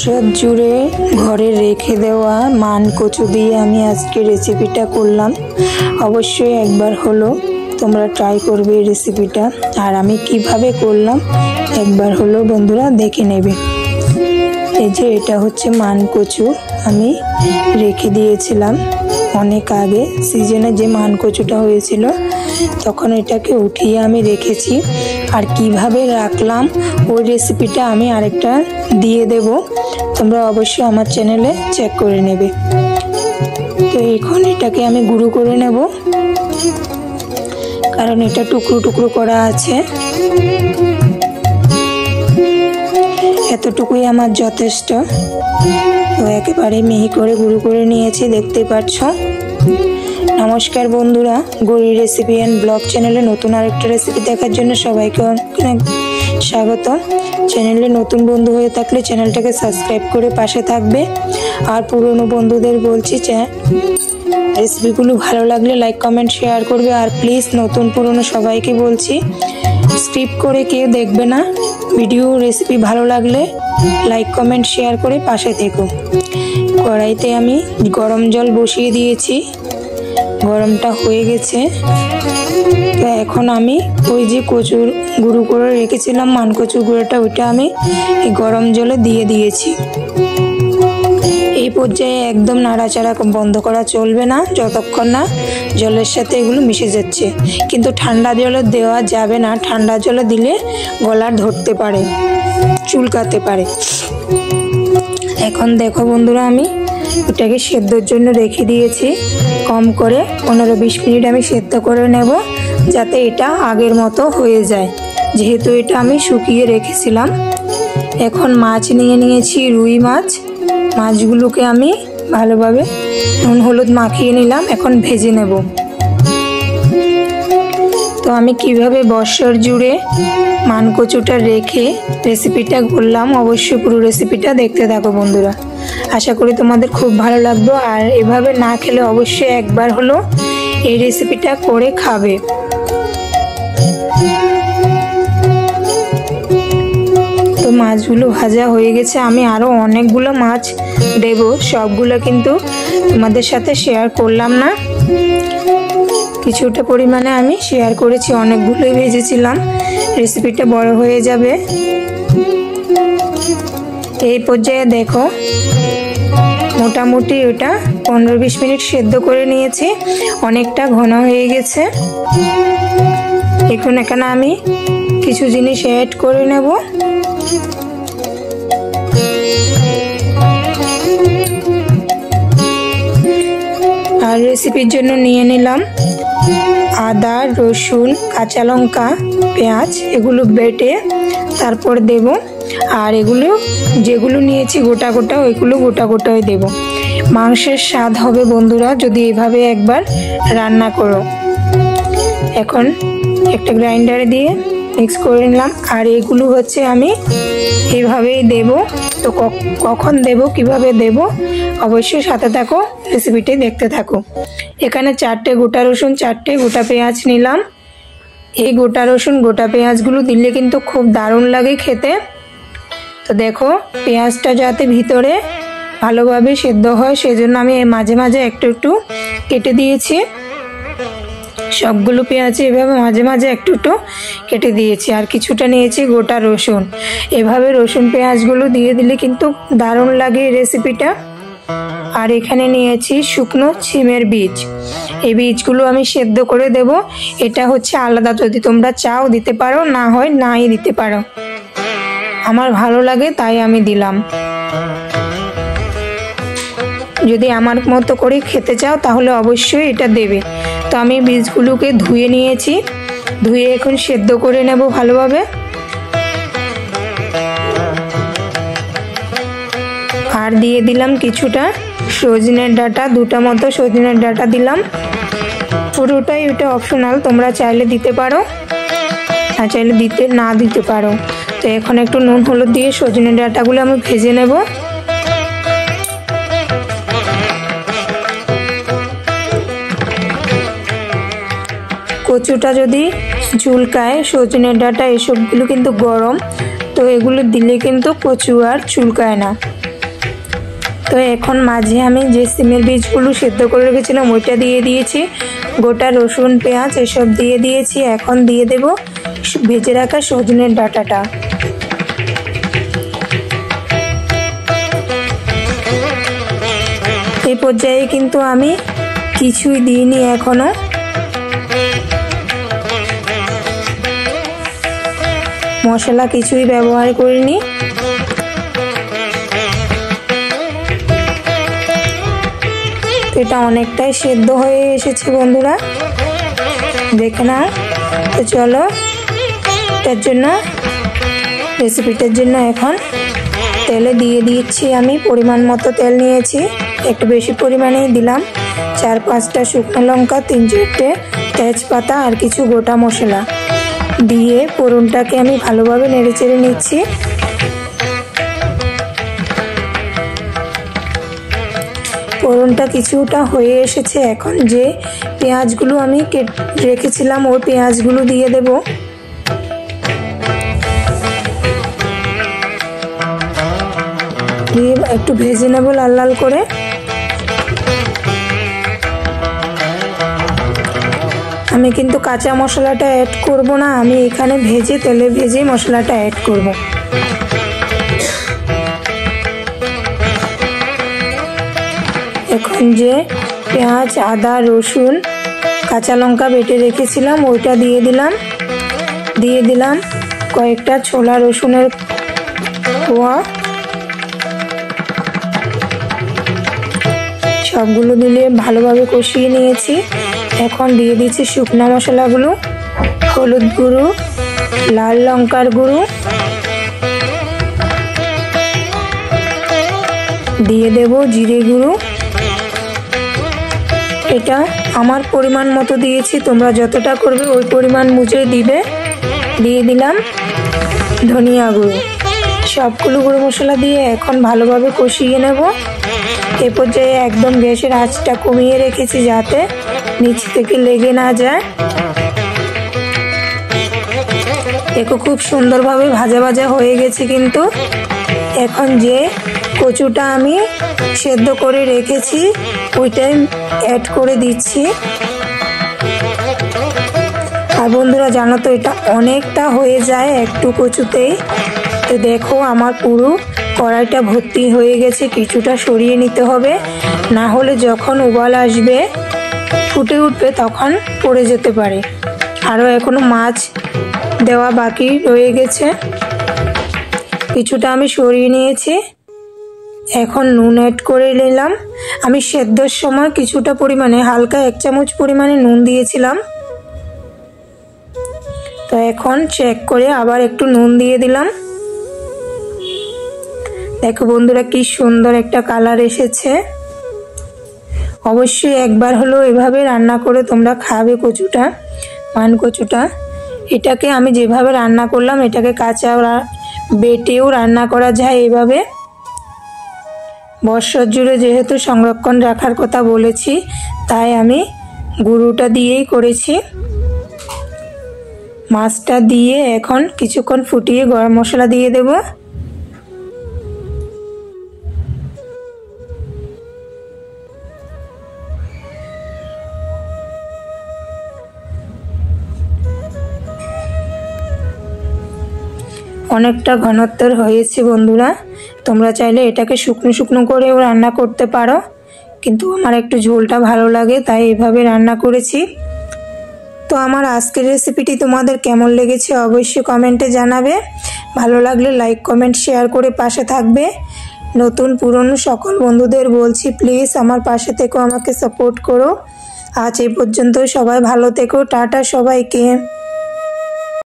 বছর জুড়ে ঘরে রেখে দেওয়া মান কচু দিয়ে আমি আজকে রেসিপিটা করলাম। অবশ্যই একবার হলো তোমরা ট্রাই করবে এই রেসিপিটা, আর আমি কিভাবে করলাম একবার হলো বন্ধুরা দেখে নেবে। এই যে এটা হচ্ছে মান কচু, আমি রেখে দিয়েছিলাম অনেক আগে, সিজনে যে মান কচুটা হয়েছিল তখন এটাকে উঠিয়ে আমি রেখেছি। আর কিভাবে রাখলাম ওই রেসিপিটা আমি আরেকটা দিয়ে দেব, তোমরা অবশ্যই আমার চ্যানেলে চেক করে নেবে। তো এখন এটাকে আমি গুঁড়ো করে নেব, কারণ এটা টুকরো টুকরো করা আছে। এতটুকুই আমার যথেষ্ট। তো একেবারে মিহি করে গুঁড়ো করে নিয়েছি, দেখতে পাচ্ছ। নমস্কার বন্ধুরা, গৌরী রেসিপি অ্যান্ড ব্লগ চ্যানেলে নতুন আরেকটা রেসিপি দেখার জন্য সবাইকে অনেক স্বাগত। চ্যানেলে নতুন বন্ধু হয়ে থাকলে চ্যানেলটাকে সাবস্ক্রাইব করে পাশে থাকবে। আর পুরনো বন্ধুদের বলছি রেসিপিগুলো ভালো লাগলে লাইক কমেন্ট শেয়ার করবে। আর প্লিজ নতুন পুরনো সবাইকে বলছি স্কিপ করে কেউ দেখবে না, ভিডিও রেসিপি ভালো লাগলে লাইক কমেন্ট শেয়ার করে পাশে থেকো। কড়াইতে আমি গরম জল বসিয়ে দিয়েছি, গরমটা হয়ে গেছে। তো এখন আমি ওই যে কচুর গুঁড়ো করে রেখেছিলাম মান কচুর গুঁড়োটা, ওইটা আমি এই গরম জলে দিয়ে দিয়েছি। এই পর্যায়ে একদম নাড়াচাড়া বন্ধ করা চলবে না যতক্ষণ না জলের সাথে এগুলো মিশে যাচ্ছে। কিন্তু ঠান্ডা জলে দেওয়া যাবে না, ঠান্ডা জলে দিলে গলা ধরতে পারে, চুলকাতে পারে। এখন দেখো বন্ধুরা, আমি ওটাকে সেদ্ধর জন্য রেখে দিয়েছি কম করে 15-20 মিনিট আমি সেদ্ধ করে নেব, যাতে এটা আগের মতো হয়ে যায়, যেহেতু এটা আমি শুকিয়ে রেখেছিলাম। এখন মাছ নিয়ে নিয়েছি, রুই মাছ। মাছগুলোকে আমি ভালোভাবে নুন হলুদ মাখিয়ে নিলাম, এখন ভেজে নেব। তো আমি কিভাবে বছর জুড়ে মান কচুটা রেখে রেসিপিটা করলাম, অবশ্যই পুরো রেসিপিটা দেখতে থাকো বন্ধুরা। আশা করি তোমাদের খুব ভালো লাগবে। আর এভাবে না খেলে অবশ্যই একবার হলো এই রেসিপিটা করে খাবে। তো মাছগুলো ভাজা হয়ে গেছে, আমি আরও অনেকগুলো মাছ দেব, সবগুলো কিন্তু তোমাদের সাথে শেয়ার করলাম না, কিছুটা পরিমাণে আমি শেয়ার করেছি, অনেকগুলোই ভেজেছিলাম, রেসিপিটা বড় হয়ে যাবে। এই পর্যায়ে দেখো মোটামুটি ওটা 15-20 মিনিট সেদ্ধ করে নিয়েছি, অনেকটা ঘন হয়ে গেছে। এখন এখানে আমি কিছু জিনিস অ্যাড করে নেব। আর রেসিপির জন্য নিয়ে নিলাম আদা, রসুন, কাঁচা লঙ্কা, পেঁয়াজ, এগুলো বেটে তারপর দেব। আর এগুলো যেগুলো নিয়েছি গোটা গোটা, ওইগুলো গোটা গোটাই দেব। মাংসের স্বাদ হবে বন্ধুরা যদি এভাবে একবার রান্না করো। এখন একটা গ্রাইন্ডারে দিয়ে মিক্স করে নিলাম। আর এগুলো হচ্ছে আমি এইভাবেই দেব। তো কখন দেব, কিভাবে দেব, অবশ্যই সাথে থাকো, রেসিপিটি দেখতে থাকো। এখানে 4টে গোটা রসুন, 4টে গোটা পেঁয়াজ নিলাম। এই গোটা রসুন গোটা পেঁয়াজগুলো দিলে কিন্তু খুব দারুণ লাগে খেতে। তো দেখো পেঁয়াজটা যাতে ভিতরে ভালোভাবে সেদ্ধ হয় সেজন্য আমি মাঝে মাঝে একটু একটু কেটে দিয়েছি। সবগুলো পেঁয়াজ এভাবে মাঝে মাঝে একটু একটু কেটে দিয়েছি। আর কিছুটা নিয়েছি গোটা রসুন। এভাবে রসুন পেঁয়াজগুলো দিয়ে দিলে কিন্তু দারুণ লাগে এই রেসিপিটা। আর এখানে নিয়েছি শুকনো শিমের বীজ, এই বীজগুলো আমি সেদ্ধ করে দেব। এটা হচ্ছে আলাদা, যদি তোমরা চাও দিতে পারো, না হয় নাই দিতে পারো, আমার ভালো লাগে তাই আমি দিলাম। যদি আমার মতো করে খেতে চাও তাহলে অবশ্যই এটা দেবে। তো আমি বীজগুলোকে ধুয়ে নিয়েছি, ধুয়ে এখন সেদ্ধ করে নেব ভালোভাবে। আর দিয়ে দিলাম কিছুটা সজনের ডাঁটা, 2টা মতো সজনের ডাঁটা দিলাম। পুরোটাই এটা অপশনাল, তোমরা চাইলে দিতে পারো, আর চাইলে না দিতে পারো। তো এখন একটু নুন হলুদ দিয়ে সজনের ডাঁটাগুলো আমি ভেজে নেব। কচুটা যদি চুলকায়, সজনের ডাঁটা এসবগুলো কিন্তু গরম, তো এগুলো দিলে কিন্তু কচু আর চুলকায় না। তো এখন মাঝে আমি যে সিমের বীজগুলো সেদ্ধ করে রেখেছিলাম ওইটা দিয়ে দিয়েছি, গোটা রসুন পেঁয়াজ এসব দিয়ে দিয়েছি। এখন দিয়ে দেব ভেজে রাখা সজনের ডাঁটাটা। এই পর্যায়ে কিন্তু আমি কিছুই দিইনি, এখনো মশলা কিছুই ব্যবহার করিনি। এটা অনেকটাই সেদ্ধ হয়ে এসেছে বন্ধুরা, দেখে নাও। তো চলো রেসিপিটার জন্য এখন তেলে দিয়ে দিচ্ছি। আমি পরিমাণ মতো তেল নিয়েছি, একটু বেশি পরিমাণেই দিলাম। 4-5টা শুকনো লঙ্কা, 3-4টে তেজপাতা আর কিছু গোটা মশলা দিয়ে ফোড়নটাকে আমি ভালোভাবে নেড়েচেড়ে নিচ্ছি। ফোড়নটা কিছুটা হয়ে এসেছে, এখন যে পেঁয়াজগুলো আমি রেখেছিলাম ওই পেঁয়াজগুলো দিয়ে দেব। দিয়ে একটু ভেজে নেব লাল লাল করে। আমি কিন্তু কাঁচা মশলাটা অ্যাড করব না, আমি এখানে তেলে ভেজে মশলাটা অ্যাড করব। এখন যে পেঁয়াজ, আদা, রসুন, কাঁচা লঙ্কা বেটে রেখেছিলাম ওইটা দিয়ে দিলাম কয়েকটা ছোলা রসুনের কোয়া। সবগুলো দিলে ভালোভাবে কষিয়ে নিয়েছি। এখন দিয়ে দিচ্ছি শুকনো মশলাগুলো, হলুদ গুঁড়ো, লাল লঙ্কার গুঁড়ো, দিয়ে দেব জিরে গুঁড়ো। এটা আমার পরিমাণ মতো দিয়েছি, তোমরা যতটা করবে ওই পরিমাণ বুঝে দিবে। দিয়ে দিলাম ধনিয়া গুঁড়ো। সবগুলো গুঁড়ো মশলা দিয়ে এখন ভালোভাবে কষিয়ে নেব। এ পর্যায়ে একদম গ্যাসের আঁচটা কমিয়ে রেখেছি যাতে নিচ থেকে লেগে না যায়। দেখো খুব সুন্দরভাবে ভাজা ভাজা হয়ে গেছে। কিন্তু এখন যে কচুটা আমি সেদ্ধ করে রেখেছি ওইটাই অ্যাড করে দিচ্ছি। আর বন্ধুরা জানো তো এটা অনেকটা হয়ে যায় একটু কচুতেই। তো দেখো আমার পুরো কড়াইটা ভর্তি হয়ে গেছে, কিছুটা সরিয়ে নিতে হবে, না হলে যখন উবাল আসবে ফুটে উঠবে তখন পড়ে যেতে পারে। আরও এখনো মাছ দেওয়া বাকি রয়ে গেছে, কিছুটা আমি সরিয়ে নিয়েছি। এখন নুন অ্যাড করে নিলাম। আমি সেদ্ধর সময় কিছুটা পরিমাণে হালকা 1 চামচ পরিমাণে নুন দিয়েছিলাম। তো এখন চেক করে আবার একটু নুন দিয়ে দিলাম। দেখো বন্ধুরা কি সুন্দর একটা কালার এসেছে। অবশ্যই একবার হলো এভাবে রান্না করে তোমরা খাবে কচুটা, মান কচুটা। এটাকে আমি যেভাবে রান্না করলাম এটাকে কাঁচা বেটেও রান্না করা যায় এভাবে। বছর জুড়ে যেহেতু সংরক্ষণ রাখার কথা বলেছি তাই আমি গুঁড়োটা দিয়েই করেছি। মাছটা দিয়ে এখন কিছুক্ষণ ফুটিয়ে গরম মশলা দিয়ে দেব। অনেকটা ঘনত্বর হয়েছে বন্ধুরা, তোমরা চাইলে এটাকে শুকনো শুকনো করেও রান্না করতে পারো, কিন্তু আমার একটু ঝোলটা ভালো লাগে তাই এভাবে রান্না করেছি। তো আমার আজকের রেসিপিটি তোমাদের কেমন লেগেছে অবশ্যই কমেন্টে জানাবে। ভালো লাগলে লাইক কমেন্ট শেয়ার করে পাশে থাকবে। নতুন পুরনো সকল বন্ধুদের বলছি প্লিজ আমার পাশে থেকো, আমাকে সাপোর্ট করো। আজ এই পর্যন্ত, সবাই ভালো থেকো, টাটা সবাইকে।